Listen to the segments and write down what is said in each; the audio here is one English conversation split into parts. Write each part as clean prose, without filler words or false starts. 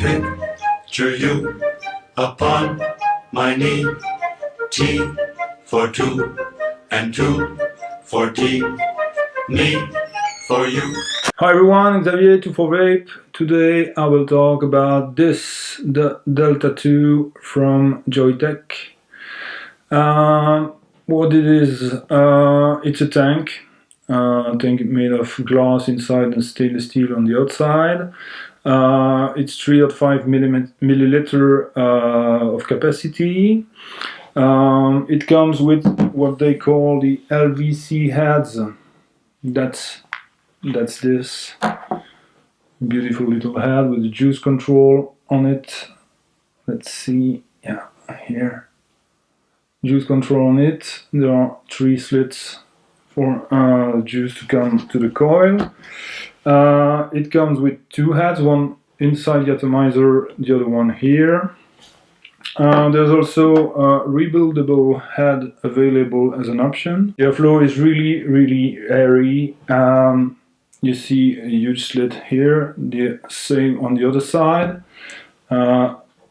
Picture you upon my knee, T for two, and two for tea, me for you. Hi everyone, Xavier 2 for Vape. Today I will talk about this, the Delta 2 from Joyetech. What it is, it's a tank made of glass inside and stainless steel on the outside. It's 3.5 milliliter of capacity. It comes with what they call the LVC heads. That's this beautiful little head with the juice control on it. Let's see, yeah, here. Juice control on it. There are 3 slits for juice to come to the coil. It comes with 2 heads, one inside the atomizer, the other one here. There's also a rebuildable head available as an option. The airflow is really airy. You see a huge slit here, the same on the other side.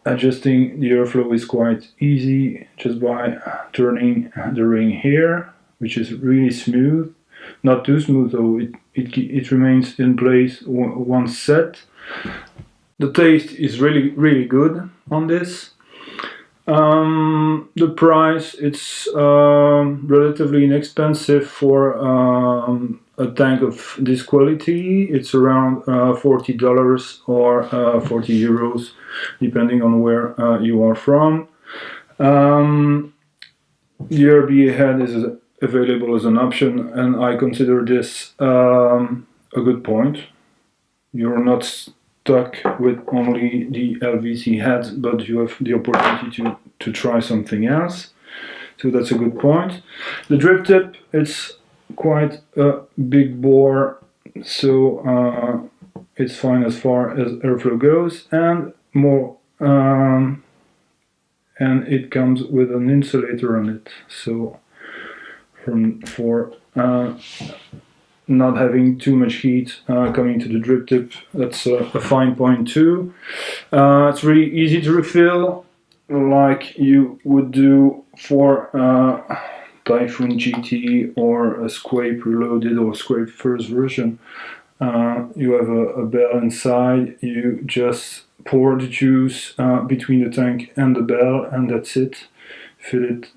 Adjusting the airflow is quite easy just by turning the ring here, which is really smooth. Not too smooth though, it remains in place once set. The taste is really good on this. The price, it's relatively inexpensive for a tank of this quality. It's around $40 or 40 euros, depending on where you are from. The RBA head is available as an option, and I consider this a good point. You're not stuck with only the LVC heads, but you have the opportunity to try something else. So that's a good point. The drip tip, it's quite a big bore, so it's fine as far as airflow goes, and more. And it comes with an insulator on it, so for not having too much heat coming to the drip tip. That's a fine point too. It's really easy to refill, like you would do for Typhoon GT or a Scrape Reloaded or Scrape first version. You have a bell inside, you just pour the juice between the tank and the bell, and that's it. Fill it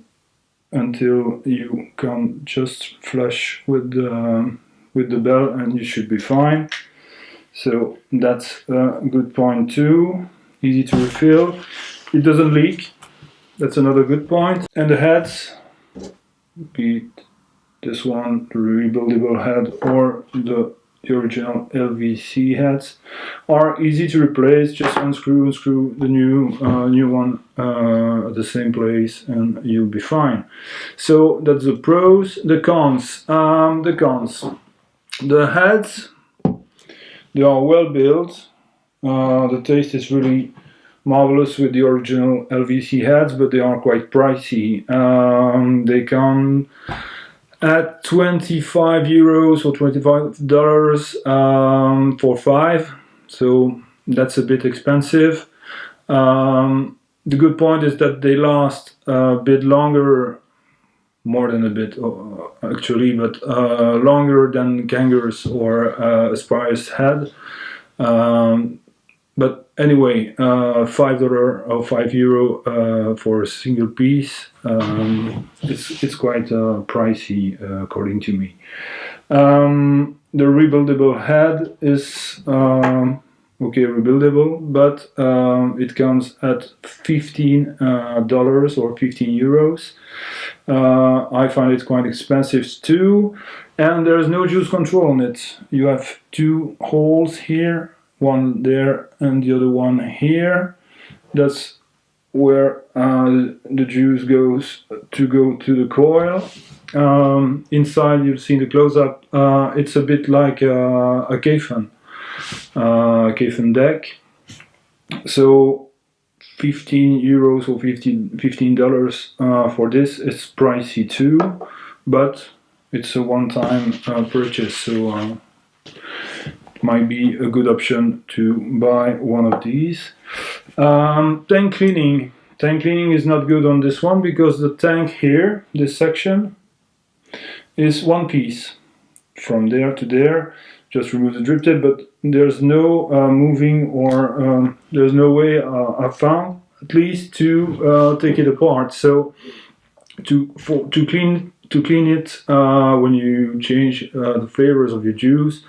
until you come just flush with the bell, and you should be fine. So that's a good point too. Easy to refill. It doesn't leak. That's another good point. And the heads, be it this one, the rebuildable head, or the original LVC heads, are easy to replace. Just unscrew the new one at the same place, and you'll be fine. So that's the pros. The cons. The heads, they are well built. The taste is really marvelous with the original LVC heads, but they are quite pricey. They come at 25 euros or $25 for 5, so that's a bit expensive. The good point is that they last a bit longer, more than a bit actually, but longer than Kangaroo's or Aspire's head. But anyway, $5 or €5 for a single piece. It's quite pricey, according to me. The rebuildable head is okay, rebuildable, but it comes at $15 or 15 euros. I find it quite expensive too, and there's no juice control on it. You have 2 holes here, one there and the other one here. That's where the juice goes to the coil. Inside, you've seen the close-up. It's a bit like a K-fan deck. So 15 euros or $15 for this is pricey too, but it's a one-time purchase, so might be a good option to buy one of these. Tank cleaning. Tank cleaning is not good on this one because the tank here, this section, is one piece from there to there. Just remove the drip tape, but there's no moving or there's no way I found at least to take it apart. So to clean it when you change the flavors of your juice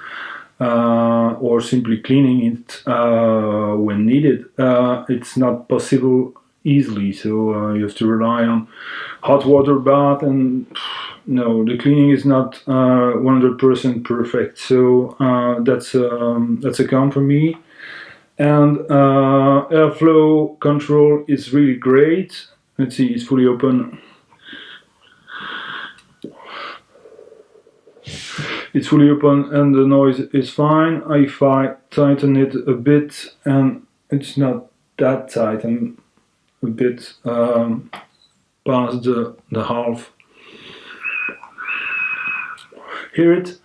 or simply cleaning it when needed, it's not possible easily. So you have to rely on hot water bath, and no, the cleaning is not 100% perfect. So that's a con for me. And airflow control is really great. Let's see, it's fully open. It's fully open and the noise is fine. If I tighten it a bit, and it's not that tight, I'm a bit past the half. Hear it?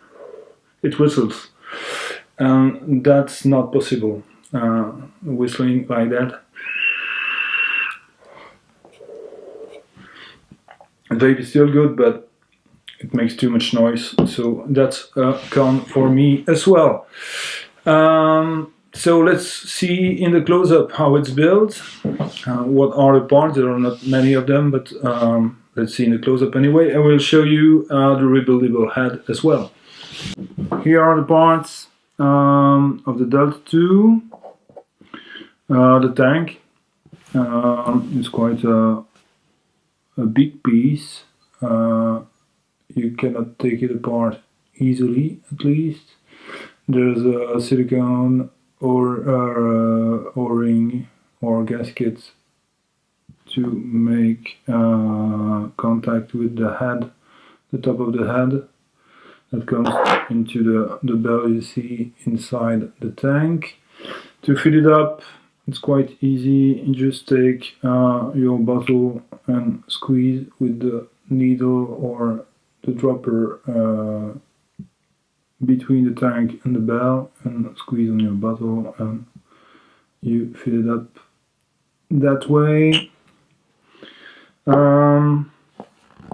It whistles. And that's not possible. Whistling like that. The vape is still good, but it makes too much noise, so that's a con for me as well. So let's see in the close-up how it's built. What are the parts? There are not many of them, but let's see in the close-up anyway. I will show you the rebuildable head as well. Here are the parts of the Delta 2. The tank is quite a big piece. You cannot take it apart easily, at least. There's a silicone or O-ring or gasket to make contact with the head, the top of the head that comes into the bell you see inside the tank. To fill it up, it's quite easy. You just take your bottle and squeeze with the needle or the dropper between the tank and the bell, and squeeze on your bottle, and you fill it up that way.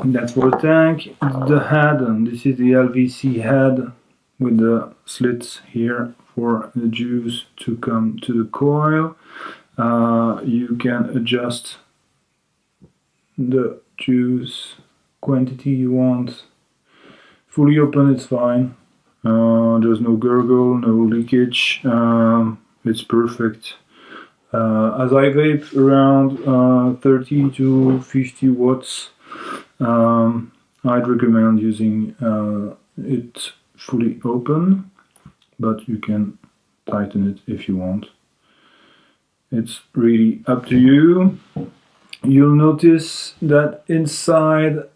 That's for the tank. The head, and this is the LVC head with the slits here for the juice to come to the coil. You can adjust the juice quantity you want. Fully open, it's fine. There's no gurgle, no leakage. It's perfect. As I vape around 30 to 50 watts, I'd recommend using it fully open, but you can tighten it if you want. It's really up to you. You'll notice that inside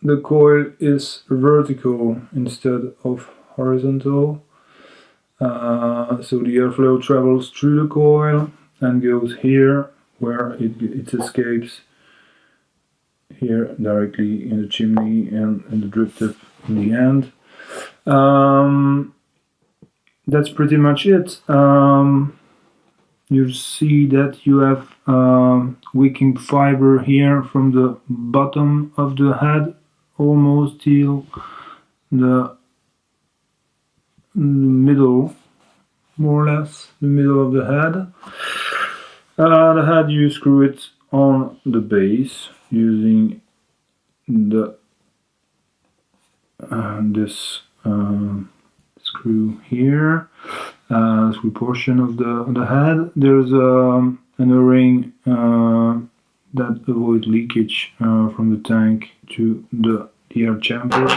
the coil is vertical instead of horizontal. So the airflow travels through the coil and goes here where it escapes here directly in the chimney and in the drip tip in the end. That's pretty much it. You see that you have wicking fiber here from the bottom of the head almost till the middle, more or less, the middle of the head. The head, you screw it on the base using the this screw here, screw portion of the head. There's an O-ring that avoids leakage from the tank to the air chamber.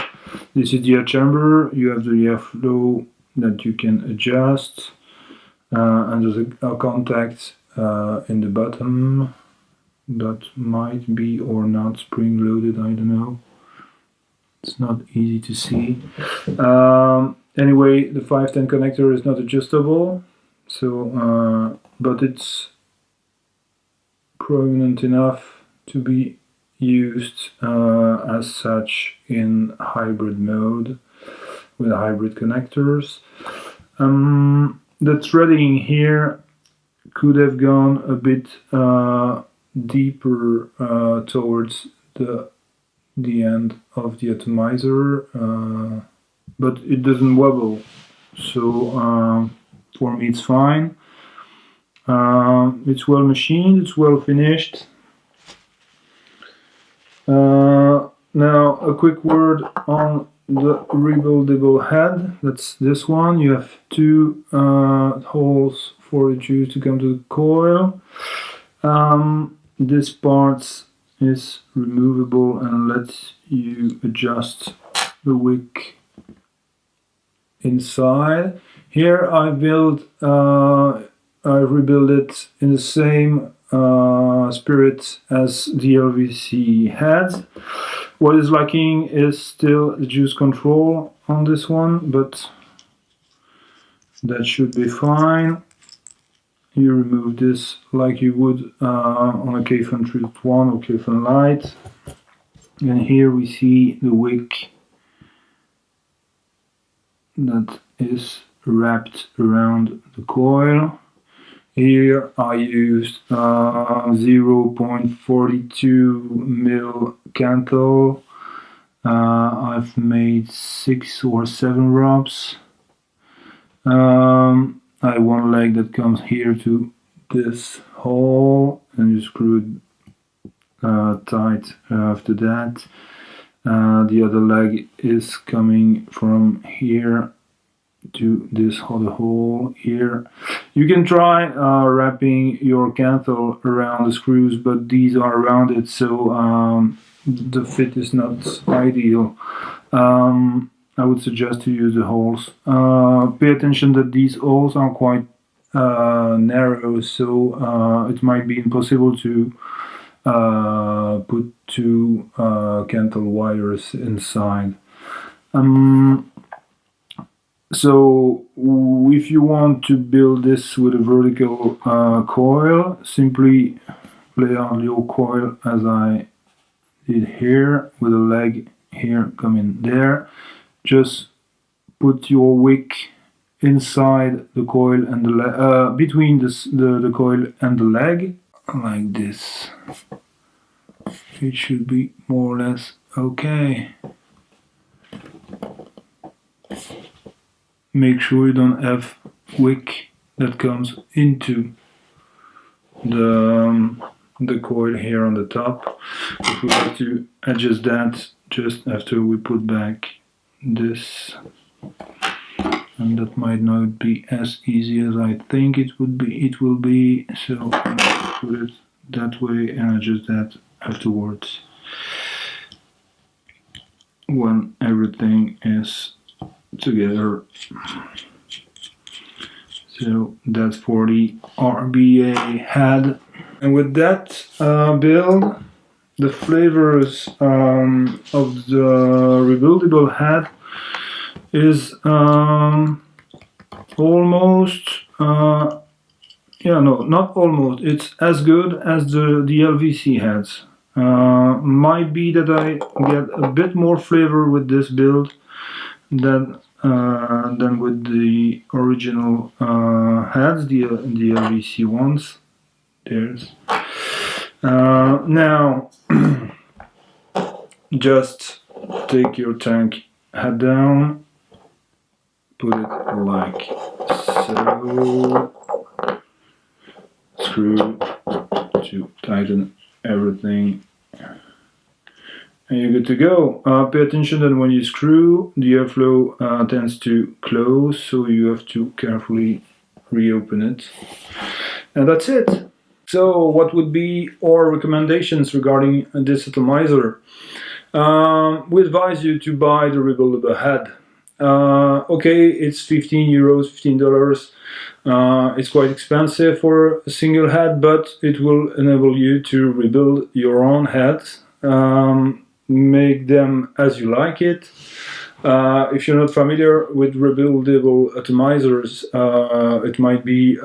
This is the air chamber. You have the airflow that you can adjust, and there's a contact in the bottom that might be or not spring loaded, I don't know. It's not easy to see. Anyway, the 510 connector is not adjustable, so but it's prominent enough to be used as such in hybrid mode. with hybrid connectors. The threading here could have gone a bit deeper towards the end of the atomizer, but it doesn't wobble, so for me it's fine. It's well machined, it's well finished. Now a quick word on the rebuildable head. That's this one. You have two holes for the juice to come to the coil. This part is removable and lets you adjust the wick inside. Here I rebuild it in the same spirit as the LVC head. What is lacking is still the juice control on this one, but that should be fine. You remove this like you would on a K-Fan 3.1 or K-Fan Lite. And here we see the wick that is wrapped around the coil. Here I used 0.42 mil Canthal. I've made 6 or 7 rubs. I have one leg that comes here to this hole, and you screw it tight after that. The other leg is coming from here to this other hole here. You can try wrapping your Canthal around the screws, but these are rounded, so the fit is not ideal. I would suggest to use the holes. Pay attention that these holes are quite narrow, so it might be impossible to put 2 Canthal wires inside. So if you want to build this with a vertical coil, simply lay on your coil as I did here, with a leg here coming there. Just put your wick inside the coil and the between the coil and the leg, like this. It should be more or less okay. Make sure you don't have wick that comes into the coil here on the top. If we have to adjust that just after we put back this, and that might not be as easy as I think it will be, so I'll put it that way and adjust that afterwards when everything is together. So that's for the RBA head. And with that build, the flavors of the rebuildable head is almost not almost, it's as good as the LVC heads. Might be that I get a bit more flavor with this build than with the original heads, the LVC ones. Now just take your tank head down, put it like so, screw to tighten everything, and you're good to go. Pay attention that when you screw, the airflow tends to close, so you have to carefully reopen it. And that's it. So what would be our recommendations regarding this atomizer? We advise you to buy the rebuildable head. Okay, it's 15 euros, $15. It's quite expensive for a single head, but it will enable you to rebuild your own heads. Make them as you like it. If you're not familiar with rebuildable atomizers, it might be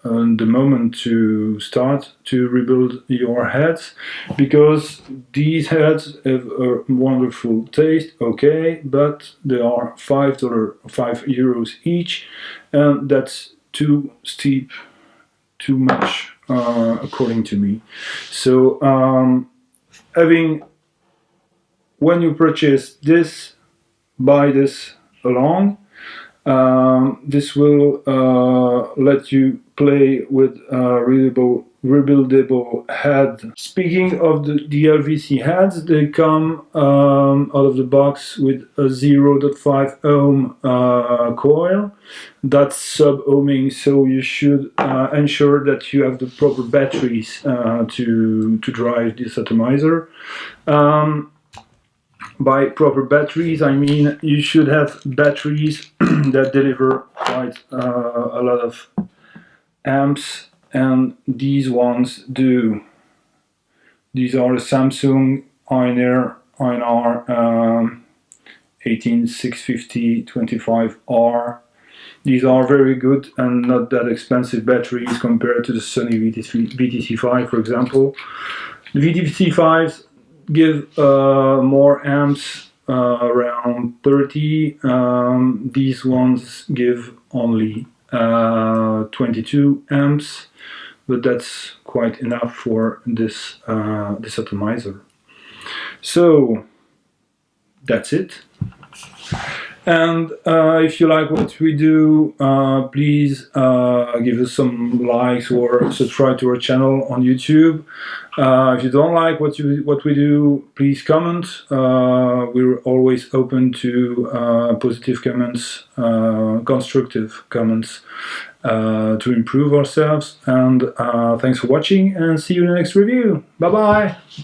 the moment to start to rebuild your heads, because these heads have a wonderful taste, okay, but they are $5, €5 each, and that's too steep, too much, according to me. So when you purchase this, buy this along. This will let you play with rebuildable head. Speaking of the LVC heads, they come out of the box with a 0.5 ohm coil. That's sub-ohming, so you should ensure that you have the proper batteries to drive this atomizer. By proper batteries, I mean you should have batteries that deliver quite a lot of amps, and these ones do. These are the Samsung INR 18650 25R. These are very good and not that expensive batteries compared to the Sony VTC5, for example. The VTC5s give more amps, around 30. These ones give only 22 amps, but that's quite enough for this atomizer. So that's it. And if you like what we do, please give us some likes or subscribe to our channel on YouTube. If you don't like what we do, please comment. We're always open to positive comments, constructive comments, to improve ourselves. And thanks for watching, and see you in the next review. Bye bye.